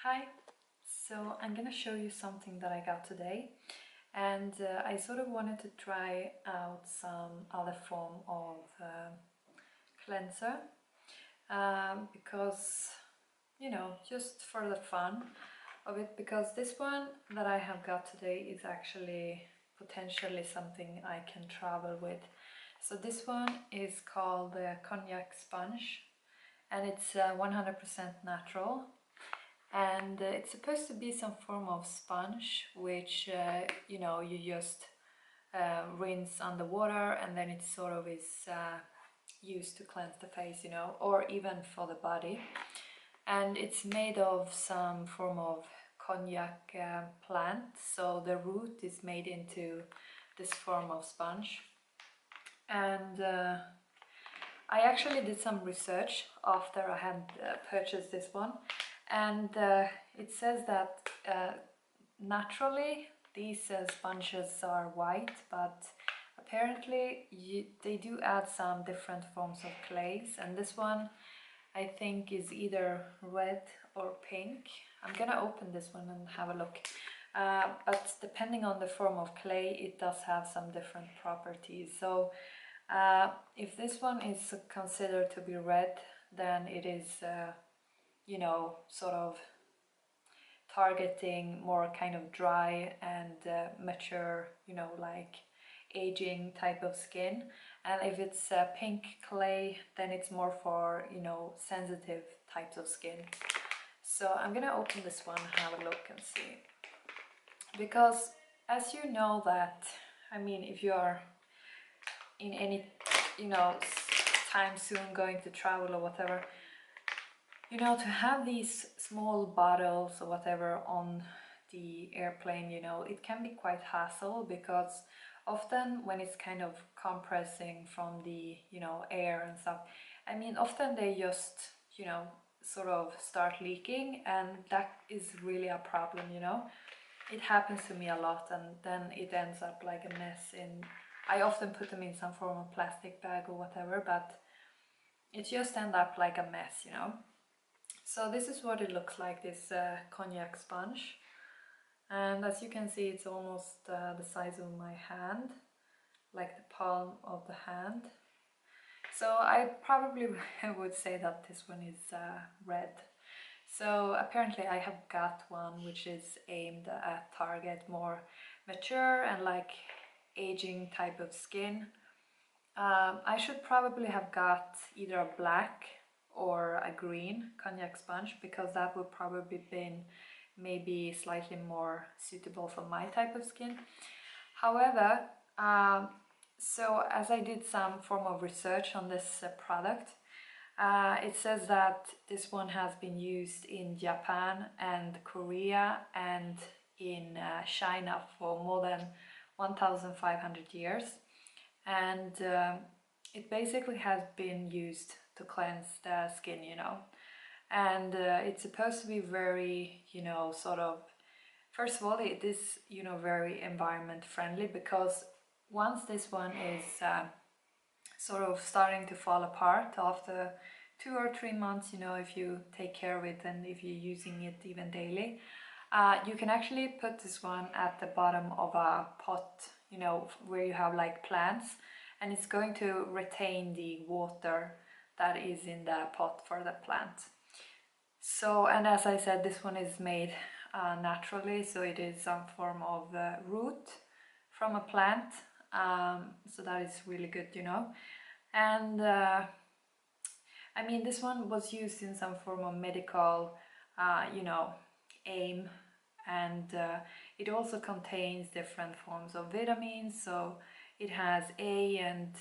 Hi, so I'm gonna show you something that I got today, and I sort of wanted to try out some other form of cleanser because, just for the fun of it, because this one that I have got today is actually potentially something I can travel with. So this one is called the Congac sponge, and it's 100% natural, and it's supposed to be some form of sponge which you just rinse underwater, and then it sort of is used to cleanse the face, or even for the body. And it's made of some form of cognac plant, so the root is made into this form of sponge. And I actually did some research after I had purchased this one, and it says that naturally these sponges are white, but apparently they do add some different forms of clays, and this one I think is either red or pink. I'm gonna open this one and have a look. But depending on the form of clay, it does have some different properties. So if this one is considered to be red, then it is, sort of targeting more kind of dry and mature, like aging type of skin. And if it's pink clay, then it's more for, sensitive types of skin. So I'm gonna open this one and have a look and see. Because as you know that, if you are in any, time soon going to travel or whatever, to have these small bottles or whatever on the airplane, it can be quite hassle, because often when it's kind of compressing from the, air and stuff, often they just, sort of start leaking, and that is really a problem, It happens to me a lot, and then it ends up like a mess I often put them in some form of plastic bag or whatever, but it just ends up like a mess, So this is what it looks like, this cognac sponge. And as you can see, it's almost the size of my hand, like the palm of the hand. So I probably would say that this one is red. So apparently I have got one which is aimed at target more mature and like aging type of skin. I should probably have got either a black or a green cognac sponge, because that would probably been maybe slightly more suitable for my type of skin. However, so as I did some form of research on this product, it says that this one has been used in Japan and Korea and in China for more than 1,500 years, and it basically has been used to cleanse the skin, and it's supposed to be very, sort of, first of all, it is, very environment friendly, because once this one is sort of starting to fall apart after 2 or 3 months, if you take care of it and if you're using it even daily, you can actually put this one at the bottom of a pot, where you have like plants, and it's going to retain the water that is in the pot for the plant. So, and as I said, this one is made naturally, so it is some form of root from a plant, so that is really good, and this one was used in some form of medical, aim, and it also contains different forms of vitamins. So it has A and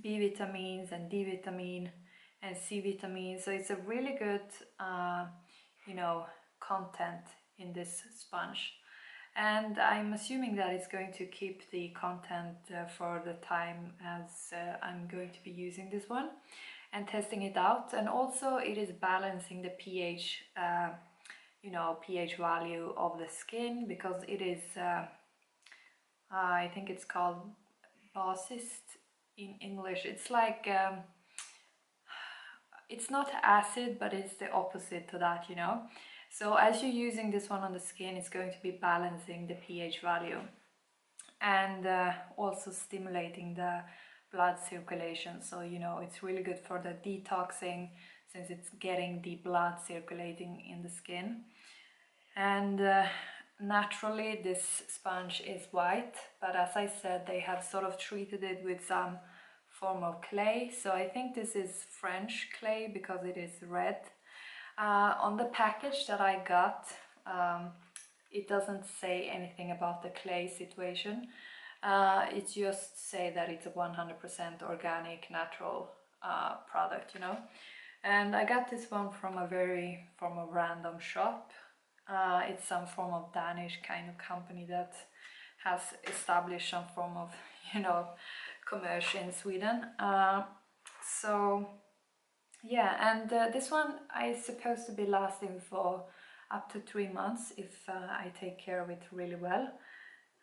B vitamins and D vitamin and C vitamin. So it's a really good, content in this sponge. And I'm assuming that it's going to keep the content for the time as I'm going to be using this one and testing it out. And also it is balancing the pH, pH value of the skin, because it is, I think it's called basist in English. It's like, it's not acid, but it's the opposite to that, So as you're using this one on the skin, it's going to be balancing the pH value and also stimulating the blood circulation. So it's really good for the detoxing, since it's getting the blood circulating in the skin. And naturally this sponge is white, but as I said, they have sort of treated it with some form of clay. So I think this is French clay because it is red. On the package that I got, it doesn't say anything about the clay situation. It just say that it's a 100% organic, natural product, And I got this one from a random shop. It's some form of Danish kind of company that has established some form of, commerce in Sweden. So yeah, and this one is supposed to be lasting for up to 3 months if I take care of it really well.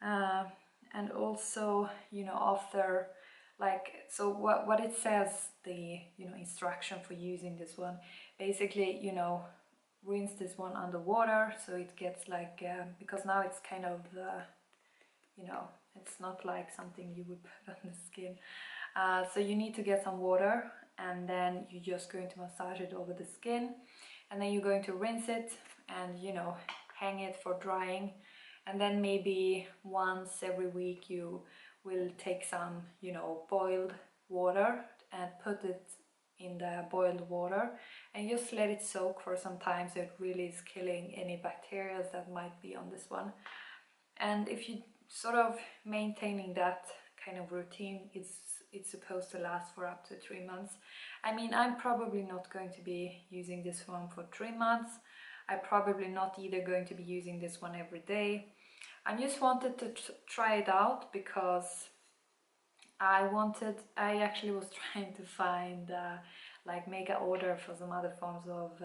And also, after, so what it says, the instruction for using this one, basically, rinse this one underwater so it gets because now it's kind of it's not like something you would put on the skin. So you need to get some water, and then you're just going to massage it over the skin, and then you're going to rinse it and hang it for drying. And then maybe once every week you will take some boiled water and put it in the boiled water and just let it soak for some time, so it really is killing any bacteria that might be on this one. And if you sort of maintaining that kind of routine, it's supposed to last for up to 3 months. I mean, I'm probably not going to be using this one for 3 months. I'm probably not either going to be using this one every day. I just wanted to try it out because I actually was trying to find make an order for some other forms of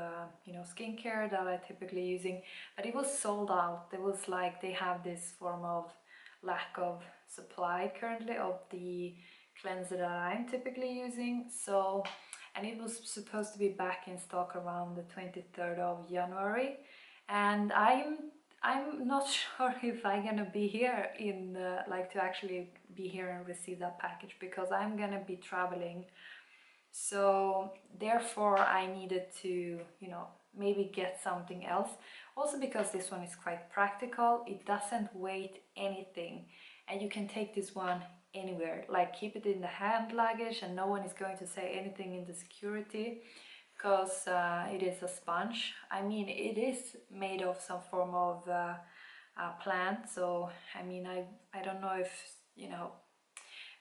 skincare that I typically using, but it was sold out. There was they have this form of lack of supply currently of the cleanser that I'm typically using. So, and it was supposed to be back in stock around the 23rd of January, and I'm not sure if I'm gonna be here in to actually be here and receive that package, because I'm gonna be traveling. So therefore I needed to maybe get something else, also because this one is quite practical. It doesn't weigh anything, and you can take this one anywhere, keep it in the hand luggage, and no one is going to say anything in the security, because it is a sponge. I mean, it is made of some form of plant, so I mean, I don't know if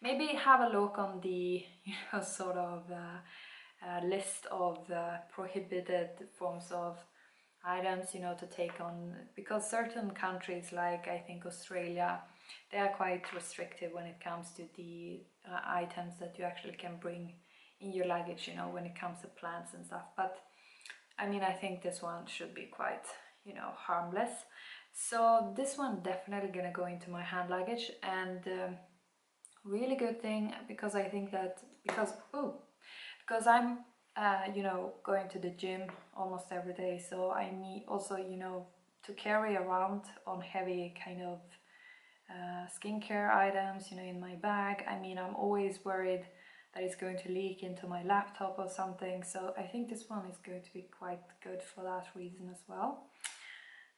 maybe have a look on the sort of list of prohibited forms of items to take on, because certain countries, like I think Australia, they are quite restrictive when it comes to the items that you actually can bring in your luggage, when it comes to plants and stuff. But I mean, I think this one should be quite harmless. So this one definitely gonna go into my hand luggage, and really good thing, because I think that because I'm going to the gym almost every day, so I need also to carry around on heavy kind of skincare items in my bag. I mean, I'm always worried that it's going to leak into my laptop or something, so I think this one is going to be quite good for that reason as well.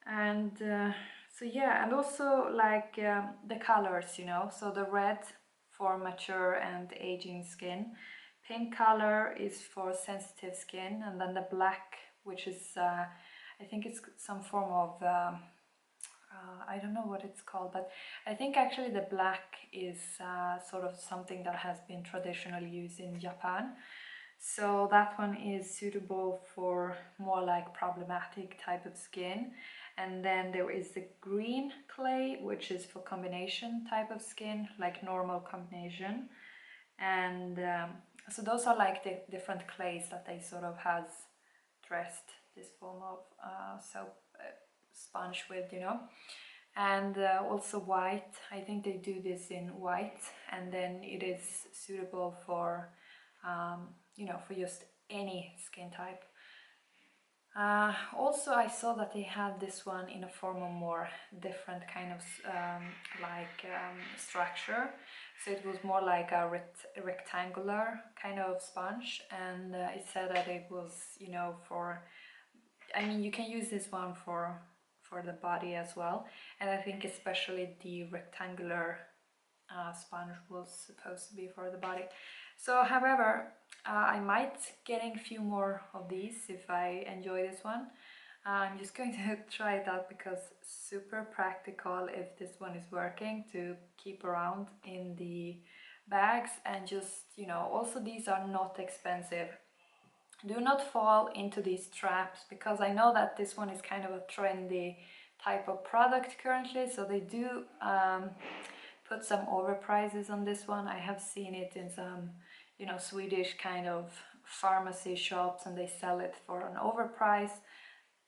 And so yeah, and also the colors, so the red for mature and aging skin, pink color is for sensitive skin, and then the black, which is I think it's some form of I don't know what it's called, but I think actually the black is sort of something that has been traditionally used in Japan. So that one is suitable for more problematic type of skin. And then there is the green clay, which is for combination type of skin, like normal combination. And so those are the different clays that they sort of has dressed this form of soap sponge with, and also white. I think they do this in white, and then it is suitable for for just any skin type. Also, I saw that they had this one in a form of more different kind of structure. So it was more like a rectangular kind of sponge, and it said that it was, you know, for, I mean, you can use this one for the body as well, and I think especially the rectangular sponge was supposed to be for the body. So, however, I might getting a few more of these if I enjoy this one. I'm just going to try it out because super practical if this one is working to keep around in the bags, and just, you know, also these are not expensive. Do not fall into these traps, because I know that this one is kind of a trendy type of product currently, so they do put some overprices on this one. I have seen it in some, you know, Swedish kind of pharmacy shops, and they sell it for an overprice.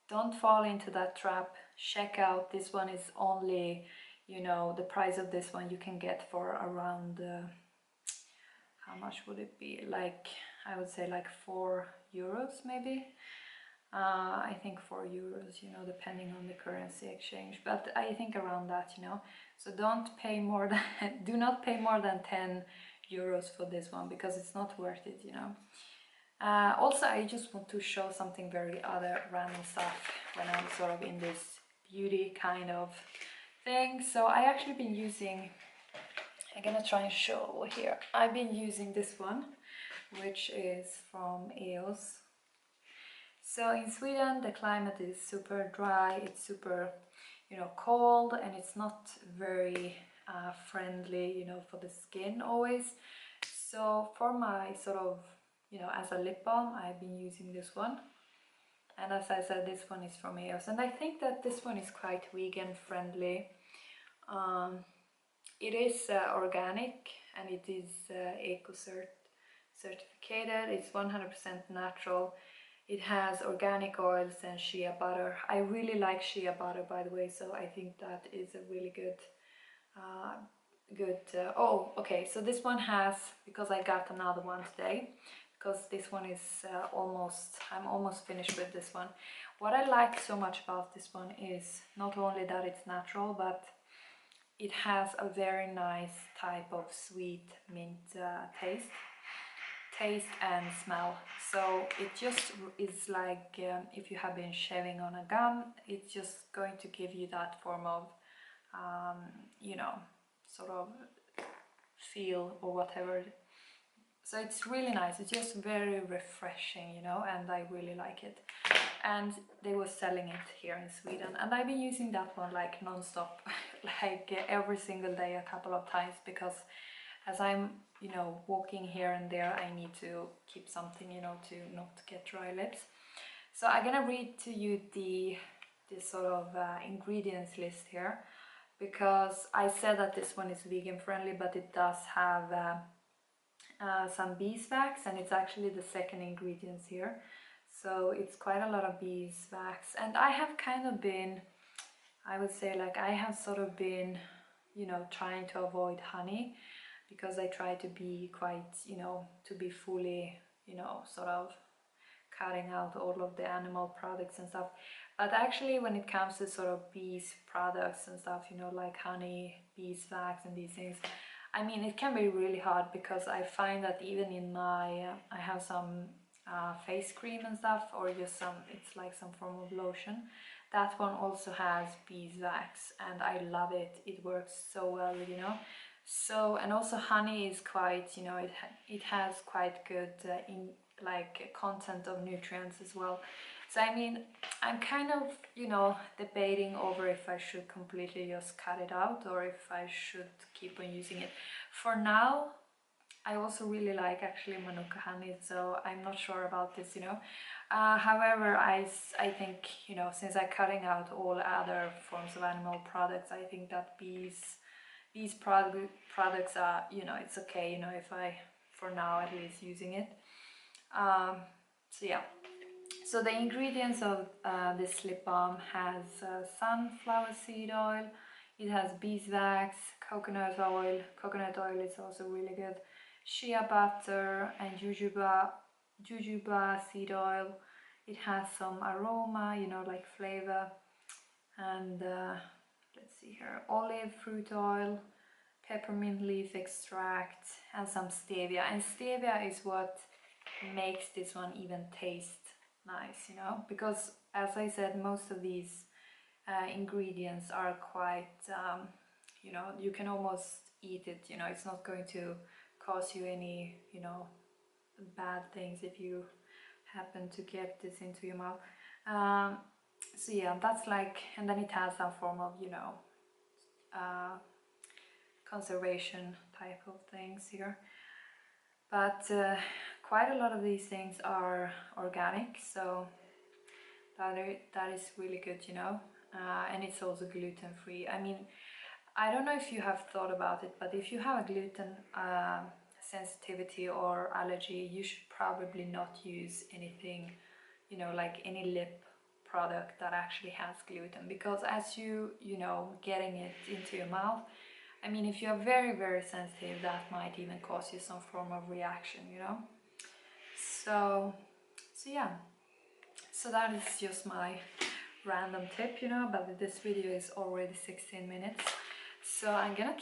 Don't fall into that trap. Check out, this one is only, you know, the price of this one you can get for around how much would it be, like, I would say like €4 maybe. I think €4, you know, depending on the currency exchange, but I think around that, you know. So don't pay more than do not pay more than €10 for this one, because it's not worth it, you know. Also, I just want to show something very other random stuff when I'm sort of in this beauty kind of thing. So I actually been using, I'm gonna try and show here. I've been using this one, which is from EOS. So in Sweden the climate is super dry, it's super, you know, cold, and it's not very friendly, you know, for the skin always. So for my sort of, you know, as a lip balm, I've been using this one. And as I said, this one is from EOS, and I think that this one is quite vegan friendly. It is organic, and it is certificated. It's 100% natural. It has organic oils and shea butter. I really like shea butter, by the way, so I think that is a really good oh, okay, so this one has, because I got another one today, because this one is I'm almost finished with this one. What I like so much about this one is not only that it's natural, but it has a very nice type of sweet mint taste and smell. So it just is like if you have been shaving on a gum, it's just going to give you that form of you know, sort of feel or whatever. So it's really nice, it's just very refreshing, you know, and I really like it. And they were selling it here in Sweden, and I've been using that one like non-stop like every single day, a couple of times, because as I'm, you know, walking here and there, I need to keep something, you know, to not get dry lips. So I'm gonna read to you this sort of ingredients list here, because I said that this one is vegan friendly, but it does have some beeswax, and it's actually the second ingredients here. So it's quite a lot of beeswax, and I have kind of been, I would say, like, I have sort of been, you know, trying to avoid honey, because I try to be quite, you know, to be fully, you know, sort of cutting out all of the animal products and stuff. But actually when it comes to sort of bees products and stuff, you know, like honey, beeswax and these things, I mean, it can be really hard, because I find that even in my I have some face cream and stuff, or just some, it's like some form of lotion, that one also has beeswax, and I love it. It works so well, you know. So, and also honey is quite, you know, it has quite good content of nutrients as well. So I mean, I'm kind of, you know, debating over if I should completely just cut it out, or if I should keep on using it. For now, I also really like actually Manuka honey, so I'm not sure about this, you know. However, I think, you know, since I'm cutting out all other forms of animal products, I think that these products are, you know, it's okay, you know, if I, for now at least, using it. So yeah. So the ingredients of this lip balm has sunflower seed oil, it has beeswax, coconut oil is also really good, shea butter and jujube seed oil, it has some aroma, you know, like flavor, and let's see here, olive fruit oil, peppermint leaf extract, and some stevia. And stevia is what makes this one even taste nice, you know, because as I said, most of these ingredients are quite, you know, you can almost eat it, you know, it's not going to cause you any, you know, bad things if you happen to get this into your mouth. So yeah, that's like, and then it has some form of, you know, conservation type of things here. But quite a lot of these things are organic, so that is really good, you know. And it's also gluten-free. I mean, I don't know if you have thought about it, but if you have a gluten sensitivity or allergy, you should probably not use anything, you know, like any lip product that actually has gluten, because as you know, getting it into your mouth, I mean, if you are very, very sensitive, that might even cause you some form of reaction, you know. So yeah, so that is just my random tip, you know, but this video is already 16 minutes. So I'm gonna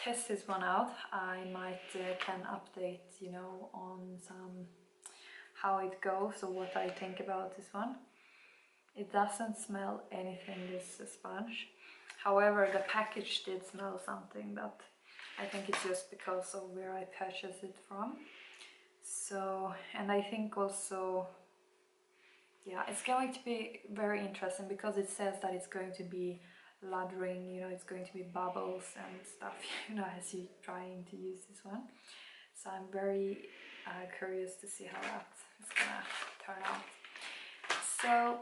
test this one out. I might can update, you know, on some how it goes or what I think about this one. It doesn't smell anything, this sponge. However, the package did smell something, but I think it's just because of where I purchased it from. So, and I think also, yeah, it's going to be very interesting because it says that it's going to be lathering, you know, it's going to be bubbles and stuff, you know, as you're trying to use this one. So I'm very curious to see how that is gonna turn out. So